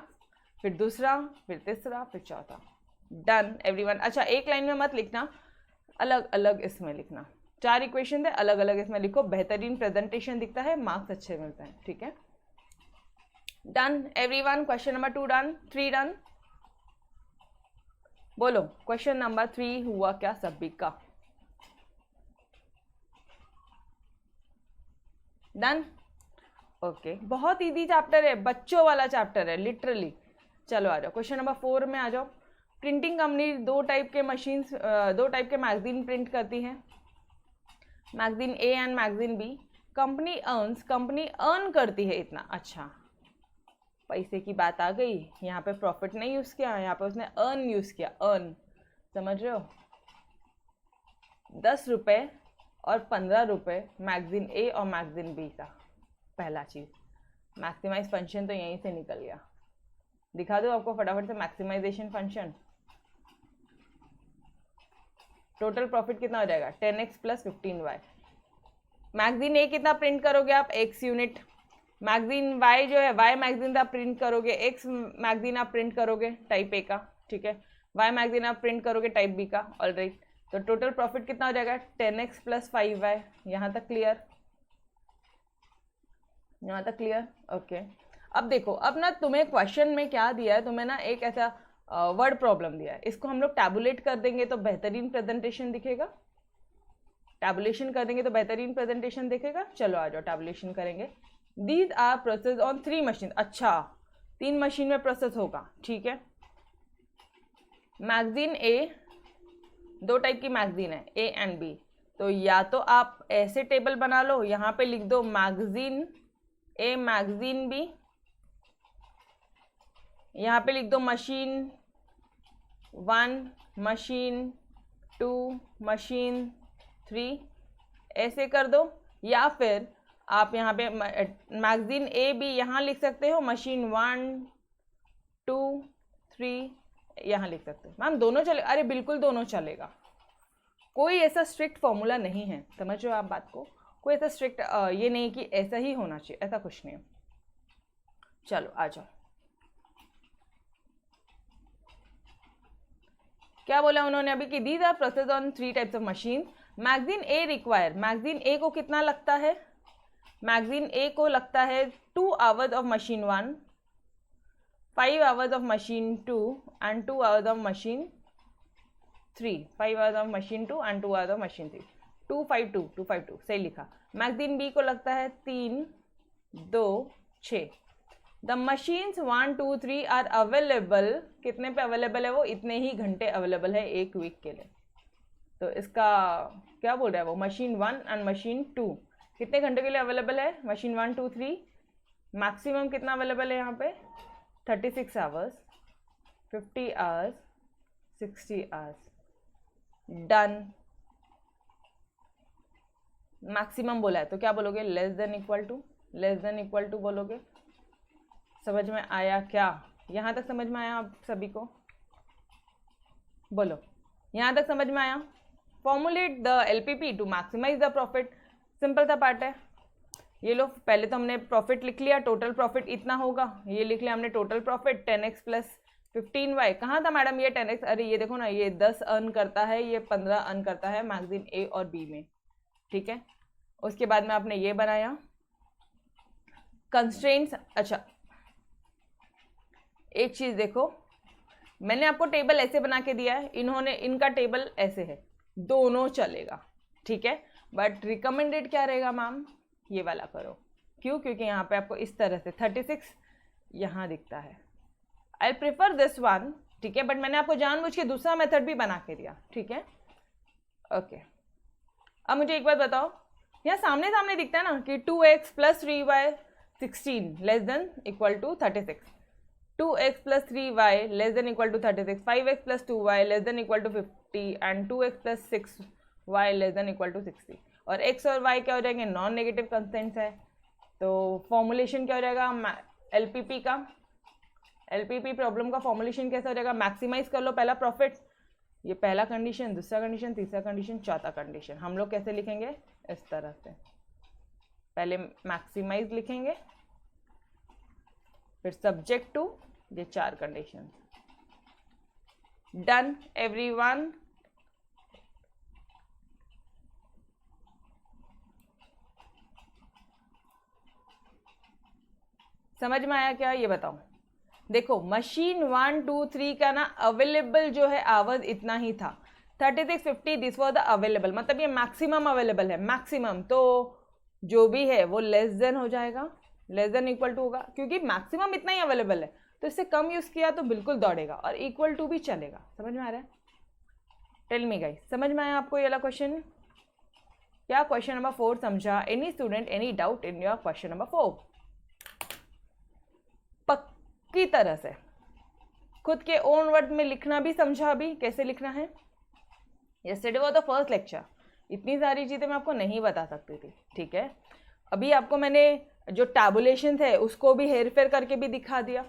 S1: फिर दूसरा, फिर तीसरा, फिर चौथा। Done everyone. अच्छा, एक लाइन में मत लिखना, अलग अलग इसमें लिखना। 4 इक्वेशन है, अलग अलग इसमें लिखो, बेहतरीन प्रेजेंटेशन दिखता है, मार्क्स अच्छे मिलते हैं, ठीक है। Done everyone. Question number 2 done, 3 done. बोलो क्वेश्चन नंबर 3 हुआ क्या सभी का? डन। ओके, बहुत इजी चैप्टर है, बच्चों वाला चैप्टर है लिटरली। चलो आ जाओ क्वेश्चन नंबर 4 में आ जाओ। प्रिंटिंग कंपनी 2 टाइप के मशीन्स, 2 टाइप के मैगजीन प्रिंट करती हैं। Magazine A and magazine B, company earns, company earn करती है इतना। अच्छा, पैसे की बात आ गई, यहाँ पे प्रॉफिट नहीं यूज किया, यहाँ पे उसने अर्न यूज किया, अर्न, समझ रहे हो। 10 रुपये और 15 रुपये मैगजीन ए और मैगजीन बी का। पहला चीज मैक्सिमाइज फंक्शन तो यहीं से निकल गया। दिखा दो आपको फटाफट से मैक्सिमाइजेशन फंक्शन। टोटल प्रॉफिट कितना हो जाएगा 10x प्लस 15y। मैगजीन ए कितना प्रिंट करोगे आप, x यूनिट। मैगजीन y जो है, y मैगजीन आप प्रिंट करोगे, x मैगजीन आप प्रिंट करोगे टाइप ए का, ठीक है। y मैगजीन आप प्रिंट करोगे टाइप बी का, ऑलराइट। तो टोटल प्रॉफिट कितना हो जाएगा 10x प्लस 5y। यहाँ तक क्लियर, यहाँ तक क्लियर, ओके। अब देखो, अब ना तुम्हें क्वेश्चन में क्या दिया है, तुम्हें ना एक ऐसा वर्ड प्रॉब्लम दिया है, इसको हम लोग टैबुलेट कर देंगे तो बेहतरीन प्रेजेंटेशन दिखेगा। टैबुलेशन कर देंगे तो बेहतरीन प्रेजेंटेशन दिखेगा। चलो आ जाओ, टैबुलेशन करेंगे। These are process on 3 machine. अच्छा, 3 मशीन में प्रोसेस होगा, ठीक है। मैगजीन ए, 2 टाइप की मैगजीन है, ए एंड बी। तो या तो आप ऐसे टेबल बना लो, यहाँ पे लिख दो मैगजीन ए मैगजीन बी, यहाँ पे लिख दो मशीन 1 मशीन 2 मशीन 3, ऐसे कर दो। या फिर आप यहाँ पे मैगजीन ए बी यहाँ लिख सकते हो, मशीन 1 2 3 यहाँ लिख सकते हो। मैम दोनों चले, अरे बिल्कुल दोनों चलेगा, कोई ऐसा स्ट्रिक्ट फॉर्मूला नहीं है, समझ रहे हो आप बात को। कोई ऐसा स्ट्रिक्ट ये नहीं कि ऐसा ही होना चाहिए, ऐसा कुछ नहीं है। चलो आ जाओ, क्या बोला उन्होंने अभी कि these are process on 3 types of machine. Magazine A require, magazine A को कितना लगता है, मैगजीन ए को लगता है 2 hours of machine 1, 5 hours of machine 2 and 2 hours of machine 3, 5 hours of machine 2 and 2 hours of machine 3, 252 सही लिखा। मैगजीन बी को लगता है 3 2 6। द मशीन्स 1 2 3 आर अवेलेबल, कितने पे अवेलेबल है वो, इतने ही घंटे अवेलेबल है 1 वीक के लिए। तो इसका क्या बोल रहा है वो, मशीन 1 एंड मशीन 2 कितने घंटे के लिए अवेलेबल है, मशीन 1 2 3 मैक्सिमम कितना अवेलेबल है यहाँ पे 36 hours, 50 hours, 60 hours. Done, maximum बोला है तो क्या बोलोगे, less than equal to, less than equal to बोलोगे। समझ में आया क्या, यहाँ तक समझ में आया आप सभी को, बोलो यहाँ तक समझ में आया। Formulate the LPP to maximise the profit, simple सा पार्ट है। ये लो, पहले तो हमने प्रॉफिट लिख लिया, टोटल प्रॉफिट इतना होगा, ये लिख लिया हमने total profit 10x plus 15y। कहाँ था मैडम ये 10x, अरे ये देखो ना, ये 10 अर्न करता है, ये 15 अर्न करता है मैगजीन ए और बी में, ठीक है। उसके बाद में आपने ये बनाया कंस्ट्रेंट्स। अच्छा एक चीज देखो, मैंने आपको टेबल ऐसे बना के दिया है, इन्होंने इनका टेबल ऐसे है, दोनों चलेगा, ठीक है। बट रिकमेंडेड क्या रहेगा मैम, ये वाला करो। क्यों, क्योंकि यहाँ पे आपको इस तरह से 36 यहाँ दिखता है। आई प्रेफर दिस वन, ठीक है, बट मैंने आपको जानबूझ के दूसरा मेथड भी बना के दिया, ठीक है, ओके। अब मुझे एक बात बताओ, यहाँ सामने सामने दिखता है ना कि 2x plus 3y 16 less than equal to 36, 2x plus 3y less than equal to 36, 5x plus 2y less than equal to 50 and 2x plus 6y less than equal to 60। और x और y क्या हो जाएंगे, नॉन नेगेटिव कंस्टेंट्स है। तो फॉर्मुलेशन क्या हो जाएगा एलपीपी का, एलपीपी प्रॉब्लम का फॉर्मुलेशन कैसा हो जाएगा, मैक्सिमाइज कर लो पहला प्रॉफिट, ये पहला कंडीशन, दूसरा कंडीशन, तीसरा कंडीशन, चौथा कंडीशन। हम लोग कैसे लिखेंगे, इस तरह से, पहले मैक्सिमाइज लिखेंगे, फिर सब्जेक्ट टू ये 4 कंडीशन। डन एवरीवन, समझ में आया क्या, ये बताओ। देखो मशीन 1 2 3 का ना अवेलेबल जो है आवर्स इतना ही था, 36 50 दिस वाज द अवेलेबल, मतलब ये मैक्सिमम अवेलेबल है, मैक्सिमम। तो जो भी है वो लेस देन हो जाएगा, लेस देन इक्वल टू होगा, क्योंकि मैक्सिमम इतना ही अवेलेबल है, तो इससे कम यूज किया तो बिल्कुल दौड़ेगा, और इक्वल टू भी चलेगा। समझ में आ रहा है, टेल मी गाइस, समझ में आया आपको ये वाला क्वेश्चन। क्या क्वेश्चन नंबर 4 समझा? Any student any doubt in your question number 4? पक्की तरह से खुद के ओन वर्ड में लिखना भी समझा अभी कैसे लिखना है? Yesterday was the first lecture, इतनी सारी चीज़ें मैं आपको नहीं बता सकती थी, ठीक है। अभी आपको मैंने जो टैबुलेशन है उसको भी हेर फेर करके भी दिखा दिया,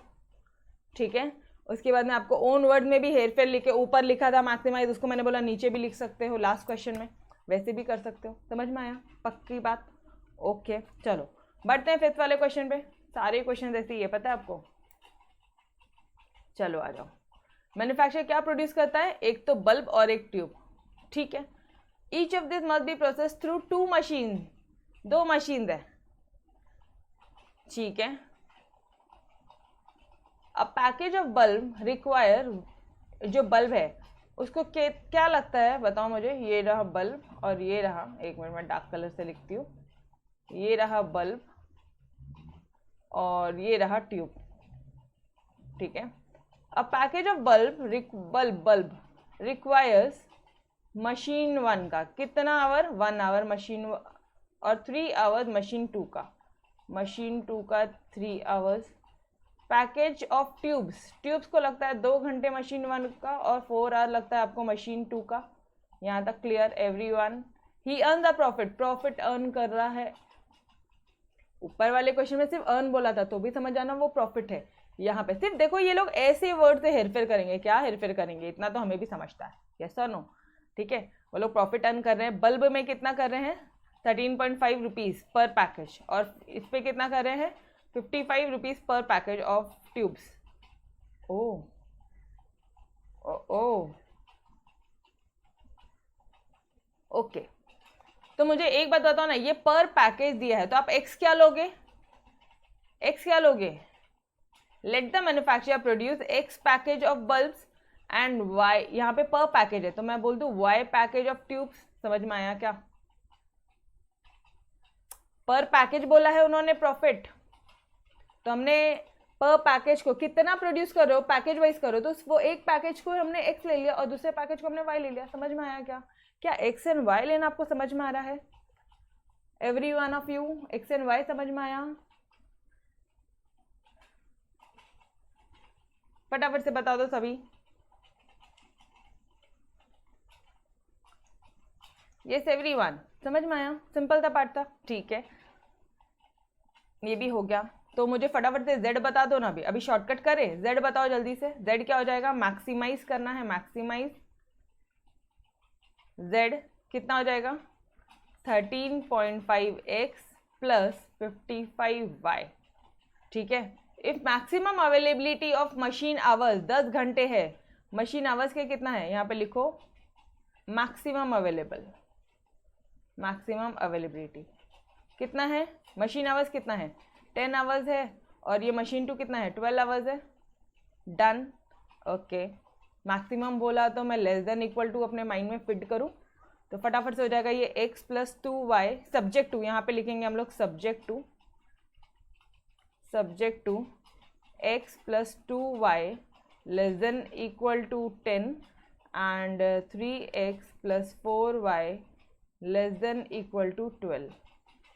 S1: ठीक है। उसके बाद में आपको ओन वर्ड में भी हेर फेर लिखे, ऊपर लिखा था मैक्सिमाइज, उसको मैंने बोला नीचे भी लिख सकते हो लास्ट क्वेश्चन में, वैसे भी कर सकते हो। समझ में आया? पक्की बात? ओके चलो बढ़ते हैं 5th वाले क्वेश्चन पे। सारे क्वेश्चन ऐसे ही है, पता है आपको। चलो आ जाओ। मैन्युफैक्चरर क्या प्रोड्यूस करता है? एक तो बल्ब और एक ट्यूब, ठीक है। Each of this must be process through 2 machine, 2 machine है, ठीक है। A package of bulb require, जो बल्ब है उसको क्या लगता है बताओ मुझे। ये रहा बल्ब और ये रहा, एक मिनट में डार्क कलर से लिखती हूँ, ये रहा बल्ब और ये रहा ट्यूब, ठीक है। A package of bulb requires machine 1 का कितना आवर? 1 आवर मशीन, और 3 आवर्स मशीन 2 का, मशीन 2 का 3 आवर्स। पैकेज ऑफ ट्यूब्स को लगता है 2 घंटे मशीन 1 का और 4 आवर लगता है आपको मशीन 2 का। यहाँ तक clear everyone? He earn the profit earn कर रहा है। ऊपर वाले क्वेश्चन में सिर्फ अर्न बोला था तो भी समझ जाना वो प्रॉफिट है। यहाँ पे सिर्फ देखो ये लोग ऐसे वर्ड से हेरफेर करेंगे, क्या हेरफेर करेंगे इतना तो हमें भी समझता है, यस और नो, ठीक है। वो लोग प्रॉफिट अर्न कर रहे हैं। बल्ब में कितना कर रहे हैं? 13.5 रुपीज़ पर पैकेज, और इस पे कितना कर रहे हैं? 55 rupees per package of tubes. Oh oh okay, तो मुझे एक बात बताओ ना, ये पर पैकेज दिया है तो आप एक्स क्या लोगे? एक्स क्या लोगे? Let the manufacturer produce x package of bulbs and y, यहाँ पे पर पैकेज है तो मैं बोल दूँ वाई पैकेज ऑफ ट्यूब्स। समझ में आया क्या? पर पैकेज बोला है उन्होंने प्रॉफिट, तो हमने पर पैकेज को कितना प्रोड्यूस कर रहे हो पैकेज वाइज करो, तो वो एक पैकेज को हमने एक्स ले लिया और दूसरे पैकेज को हमने वाई ले लिया। समझ में आया क्या? क्या एक्स एंड वाई लेना आपको समझ में आ रहा है? Every one of you, x and y समझ में आया? फटाफट से बता दो सभी। यस एवरीवन, समझ में आया? सिंपल था, पार्ट था, ठीक है। ये भी हो गया, तो मुझे फटाफट से z बता दो ना। अभी शॉर्टकट करें, z बताओ जल्दी से। z क्या हो जाएगा? मैक्सिमाइज करना है, मैक्सिमाइज z कितना हो जाएगा? 13.5x प्लस 55y, ठीक है। If maximum availability of machine hours 10 घंटे है, मशीन आवर्स के कितना है? यहाँ पे लिखो मैक्सिमम अवेलेबल, मैक्सिमम अवेलेबिलिटी कितना है? मशीन आवर्स कितना है? 10 आवर्स है, और ये मशीन 2 कितना है? 12 आवर्स है। Done, okay. मैक्सिमम बोला तो मैं लेस देन इक्वल टू अपने माइंड में फिट करूँ तो फटाफट से हो जाएगा ये x plus 2y, subject to, यहाँ पे लिखेंगे हम लोग subject to x plus 2y less than equal to 10 and 3x plus 4y less than equal to 12,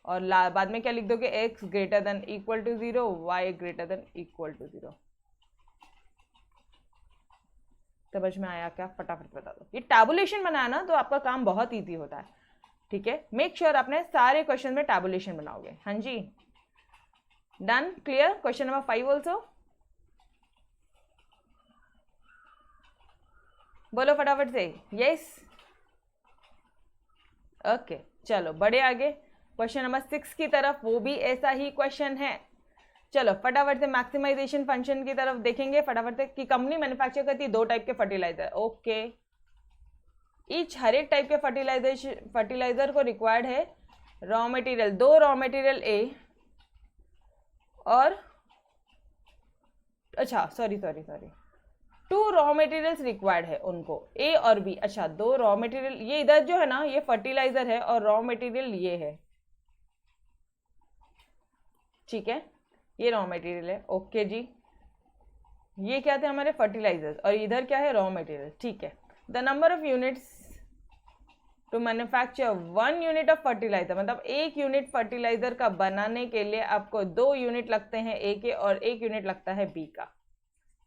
S1: और बाद में क्या लिख दोगे? x greater than equal to 0, y greater than equal to 0। समझ में आया क्या? फटाफट बता दो। ये टैबुलेशन बनाना तो आपका काम बहुत इजी होता है, ठीक है। मेक श्योर आपने सारे क्वेश्चन में टैबुलेशन बनाओगे। हाँ जी, done, clear. Question number 5 also बोलो फटाफट से। यस, ओके चलो बड़े आगे क्वेश्चन नंबर 6 की तरफ, वो भी ऐसा ही क्वेश्चन है। चलो फटाफट से मैक्सिमाइजेशन फंक्शन की तरफ देखेंगे फटाफट से, कि कंपनी मैन्युफैक्चर करती है 2 टाइप के फर्टिलाइजर। ओके, ईच हर एक टाइप के फर्टिलाइजर को रिक्वायर्ड है raw material, 2 raw material A और अच्छा सॉरी 2 रॉ मटेरियल्स रिक्वायर्ड है उनको, ए और बी। अच्छा 2 रॉ मटेरियल, ये इधर जो है ना ये फर्टिलाइजर है और रॉ मटेरियल ये है, ठीक है, ये रॉ मटेरियल है। ओके जी, ये क्या थे हमारे फर्टिलाइजर्स और इधर क्या है? रॉ मटेरियल, ठीक है। The number of units to manufacture 1 unit of fertiliser, मतलब 1 यूनिट फर्टिलाइजर का बनाने के लिए आपको 2 यूनिट लगते हैं ए के और 1 यूनिट लगता है बी का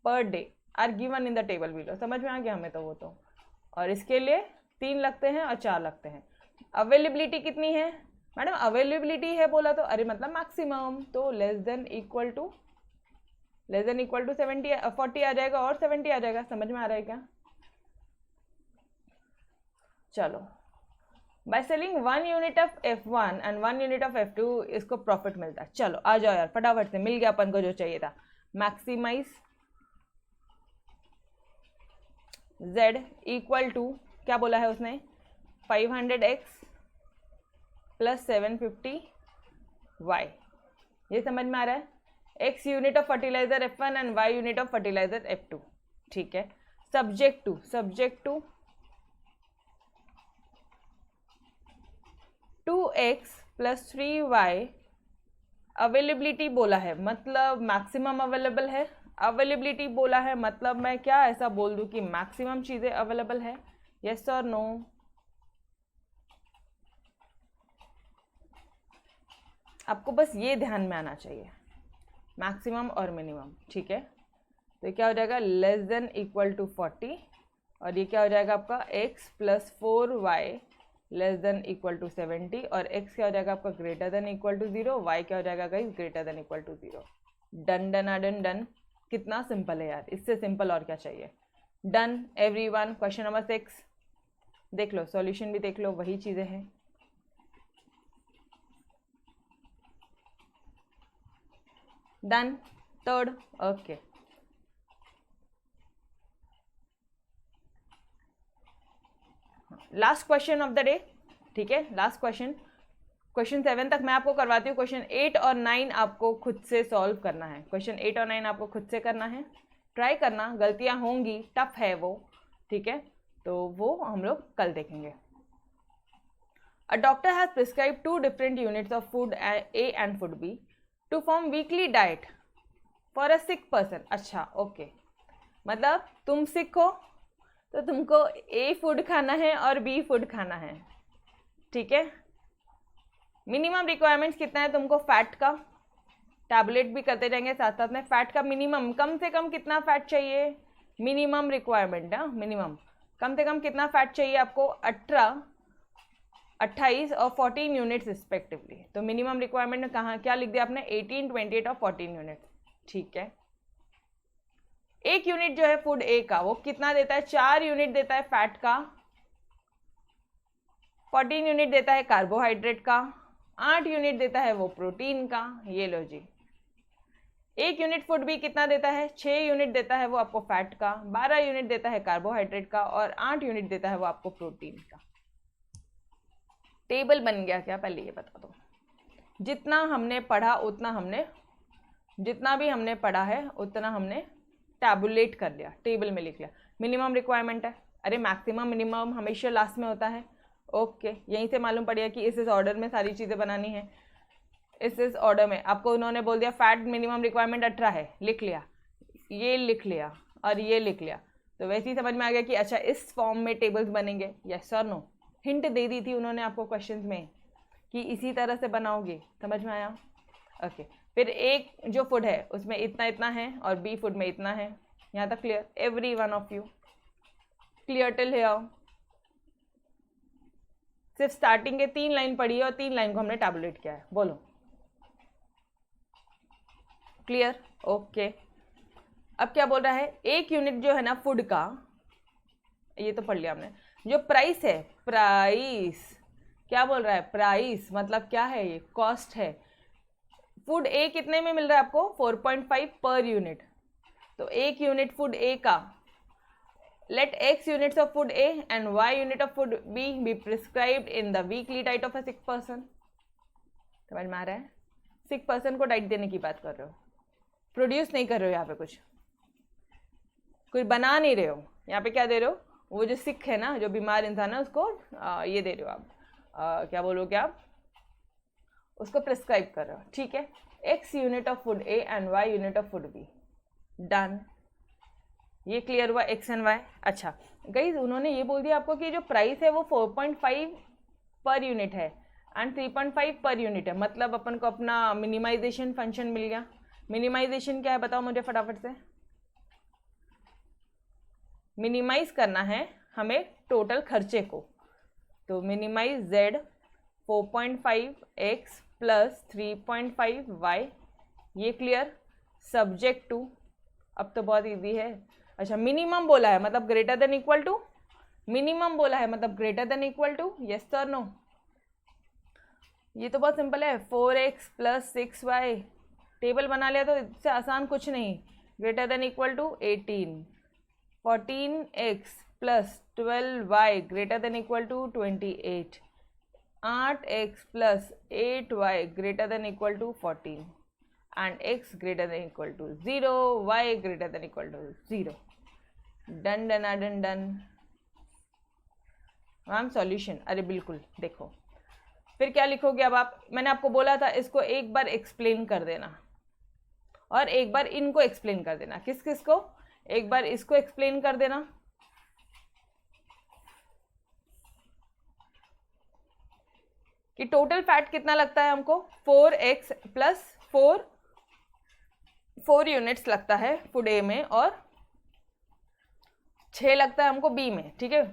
S1: per day, are given in the table below. समझ में आ गया हमें तो वो तो। और इसके लिए 3 लगते हैं और 4 लगते हैं। अवेलेबिलिटी कितनी है मैडम? अवेलेबिलिटी है बोला तो अरे मतलब मैक्सिमम, तो लेस देन इक्वल टू 70 40 आ जाएगा और 70 आ जाएगा। समझ में आ रहा है क्या? चलो, bye selling 1 unit of F1 and 1 unit of F2 इसको प्रॉफिट मिलता है। चलो आ जाओ यार फटाफट से, मिल गया अपन को जो चाहिए था। मैक्सिमाइज Z इक्वल टू क्या बोला है उसने? 500x plus 750y। ये समझ में आ रहा है? x unit of fertiliser F1 and y unit of fertiliser F2। ठीक है, subject to 2x plus 3y। Availability बोला है मतलब मैक्सिमम अवेलेबल है। अवेलेबिलिटी बोला है मतलब मैं क्या ऐसा बोल दूं कि मैक्सिमम चीज़ें अवेलेबल है? यस और नो? आपको बस ये ध्यान में आना चाहिए, मैक्सिमम और मिनिमम। ठीक है, तो क्या हो जाएगा? लेस देन इक्वल टू 40, और ये क्या हो जाएगा आपका? x plus 4y less than equal to 70, और x क्या हो जाएगा आपका? Greater than equal to 0, y क्या हो जाएगा guys? Greater than equal to 0। Done done done done. कितना सिंपल है यार, इससे सिंपल और क्या चाहिए? Done everyone. क्वेश्चन नंबर 6 देख लो, सॉल्यूशन भी देख लो, वही चीज़ें हैं। Done, third. Okay, last question of the day. ठीक है, लास्ट क्वेश्चन 7 तक मैं आपको करवाती हूँ। क्वेश्चन 8 और 9 आपको खुद से सॉल्व करना है। क्वेश्चन 8 और 9 आपको खुद से करना है, ट्राई करना, गलतियाँ होंगी, टफ है वो। ठीक है, तो वो हम लोग कल देखेंगे। A doctor has prescribe 2 different units of food A and food B to form weekly diet for a sick person. अच्छा ओके, मतलब तुम सिक हो तो तुमको ए फूड खाना है और बी फूड खाना है। ठीक है, मिनिमम रिक्वायरमेंट्स कितना है तुमको? फैट का टैबलेट भी करते जाएंगे साथ साथ में। फैट का मिनिमम कम से कम कितना फैट चाहिए? मिनिमम रिक्वायरमेंट है, मिनिमम कम से कम कितना फैट चाहिए आपको? 18, 28 और 14 यूनिट्स रिस्पेक्टिवली। तो मिनिमम रिक्वायरमेंट में कहाँ क्या लिख दिया आपने? 18, 28 और 14 यूनिट्स। ठीक है, एक यूनिट जो है फूड ए का वो कितना देता है? 4 यूनिट देता है फैट का, 14 यूनिट देता है कार्बोहाइड्रेट का, 8 यूनिट देता है वो प्रोटीन का। ये लो जी, एक यूनिट फूड भी कितना देता है? 6 यूनिट देता है वो आपको फैट का, 12 यूनिट देता है कार्बोहाइड्रेट का, और 8 यूनिट देता है वो आपको प्रोटीन का। टेबल बन गया क्या? पहले ये बता दो। जितना हमने पढ़ा उतना हमने, जितना भी हमने पढ़ा है उतना हमने टैबुलेट कर लिया, टेबल में लिख लिया। मिनिमम रिक्वायरमेंट है, अरे मैक्सिमम मिनिमम हमेशा लास्ट में होता है। ओके, यहीं से मालूम पड़ गया कि इस ऑर्डर में सारी चीज़ें बनानी है। इस ऑर्डर में आपको उन्होंने बोल दिया फैट मिनिमम रिक्वायरमेंट 18 है, लिख लिया, ये लिख लिया और ये लिख लिया, तो वैसे ही समझ में आ गया कि अच्छा इस फॉर्म में टेबल्स बनेंगे। यस और नो? हिंट दे दी थी उन्होंने आपको क्वेश्चंस में कि इसी तरह से बनाओगे। समझ में आया? ओके, फिर एक जो फूड है उसमें इतना इतना है और बी फूड में इतना है। यहाँ तक clear? Every one of you clear till here? सिर्फ स्टार्टिंग के 3 लाइन पढ़ी है और 3 लाइन को हमने टैबुलेट किया है। बोलो क्लियर? ओके, अब क्या बोल रहा है? एक यूनिट जो है ना फूड का, ये तो पढ़ लिया हमने। जो प्राइस है, प्राइस क्या बोल रहा है? प्राइस मतलब क्या है? ये कॉस्ट है। फूड ए कितने में मिल रहा है आपको? 4.5 पर यूनिट। तो एक यूनिट फूड ए का, let x units of food A and y unit of food B be prescribed in the weekly diet of a sick person। समझ में आ रहा है? सिक पर्सन को डाइट देने की बात कर रहे हो, प्रोड्यूस नहीं कर रहे हो यहाँ पे, कुछ बना नहीं रहे हो। यहाँ पे क्या दे रहे हो? वो जो सिक है ना, जो बीमार इंसान है उसको ये दे रहे हो आप, क्या बोलोगे आप? उसको प्रिस्क्राइब कर रहे हो। ठीक है, x unit of food A and y unit of food B। Done. ये क्लियर हुआ एक्स एंड वाई। अच्छा गाइस, उन्होंने ये बोल दिया आपको कि जो प्राइस है वो 4.5 पर यूनिट है एंड 3.5 पर यूनिट है, मतलब अपन को अपना मिनिमाइजेशन फंक्शन मिल गया। मिनिमाइजेशन क्या है बताओ मुझे फटाफट से। मिनिमाइज करना है हमें टोटल खर्चे को, तो minimise z 4.5x plus 3.5y, ये क्लियर। सब्जेक्ट टू, अब तो बहुत इजी है। अच्छा मिनिमम बोला है मतलब greater than equal to, minimum बोला है मतलब greater than equal to, yes और नो। ये तो बहुत सिंपल है, 4x प्लस 6y, टेबल बना लिया तो इससे आसान कुछ नहीं। Greater than equal to 18, 14x plus 12y greater than equal to 28, 8x plus 8y greater than equal to 14 and x greater than equal to 0, y greater than equal to 0। Done done done done ma'am solution. अरे बिल्कुल, देखो फिर क्या लिखोगे अब आप, मैंने आपको बोला था इसको एक बार एक्सप्लेन कर देना और एक बार इनको एक्सप्लेन कर देना। किस किस को? एक बार इसको एक्सप्लेन कर देना कि टोटल फैट कितना लगता है हमको, 4x प्लस 4 यूनिट्स लगता है फूड ए में और 6 लगता है हमको बी में, ठीक है।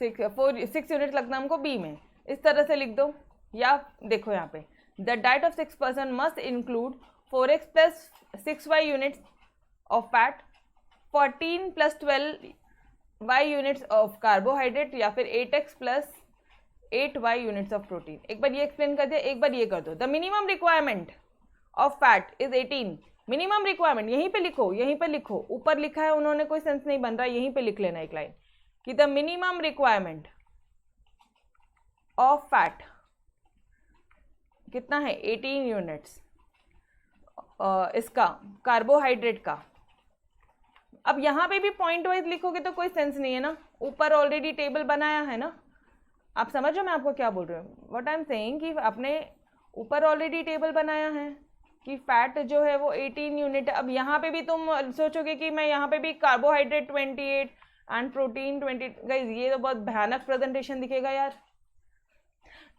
S1: 6 यूनिट्स लगता है हमको बी में, इस तरह से लिख दो। या देखो यहाँ पे the diet of 6 person must include 4x plus 6y units of fat, 14 plus 12y units of carbohydrate, या फिर 8x plus 8y units of protein. एक बार ये एक्सप्लेन कर दिया, एक बार ये कर दो। The minimum requirement of fat is 18। Minimum requirement यहीं पे लिखो, यहीं पे लिखो, ऊपर लिखा है उन्होंने, कोई सेंस नहीं बन रहा, यहीं पे लिख लेना एक लाइन कि the minimum requirement of fat कितना है, 18 यूनिट्स इसका कार्बोहाइड्रेट का। अब यहाँ पे भी पॉइंट वाइज लिखोगे तो कोई सेंस नहीं है ना, ऊपर ऑलरेडी टेबल बनाया है ना। आप समझो मैं आपको क्या बोल रही हूँ, व्हाट आई एम सेइंग कि आपने ऊपर ऑलरेडी टेबल बनाया है कि फैट जो है वो 18 यूनिट है। अब यहाँ पे भी तुम सोचोगे कि मैं यहाँ पे भी कार्बोहाइड्रेट 28 एंड प्रोटीन 20। गाइस ये तो बहुत भयानक प्रेजेंटेशन दिखेगा यार,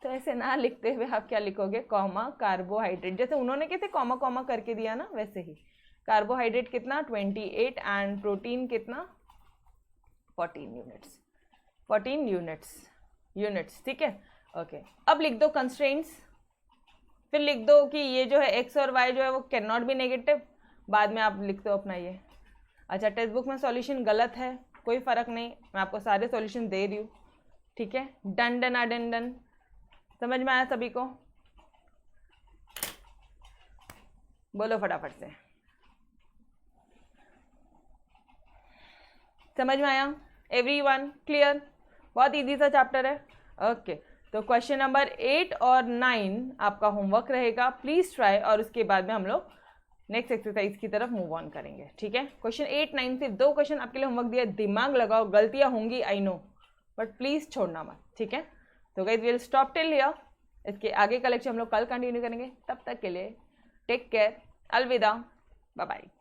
S1: तो ऐसे ना लिखते हुए आप क्या लिखोगे, कॉमा कार्बोहाइड्रेट, जैसे उन्होंने कैसे कॉमा कॉमा करके दिया ना वैसे ही। कार्बोहाइड्रेट कितना 28 एंड प्रोटीन कितना 14 यूनिट्स, ठीक है। ओके अब लिख दो कंस्ट्रेंट्स, फिर लिख दो कि ये जो है x और y जो है वो कैन नॉट बी नेगेटिव, बाद में आप लिख दो अपना ये। अच्छा टेक्स्ट बुक में सॉल्यूशन गलत है, कोई फ़र्क नहीं, मैं आपको सारे सॉल्यूशन दे रही हूँ, ठीक है। डन डन डन डन, समझ में आया सभी को? बोलो फटाफट से, समझ में आया एवरीवन? क्लियर? बहुत इजी सा चैप्टर है। ओके तो क्वेश्चन नंबर 8 और 9 आपका होमवर्क रहेगा, प्लीज ट्राई, और उसके बाद में हम लोग नेक्स्ट एक्सरसाइज की तरफ मूव ऑन करेंगे, ठीक है। क्वेश्चन 8 9 सिर्फ 2 क्वेश्चन आपके लिए होमवर्क दिया, दिमाग लगाओ, गलतियां होंगी आई नो, बट प्लीज छोड़ना मत, ठीक है। तो guys we will stop till here, इसके आगे का लेक्चर हम लोग कल कंटिन्यू करेंगे। तब तक के लिए टेक केयर, अलविदा, बाय बाय।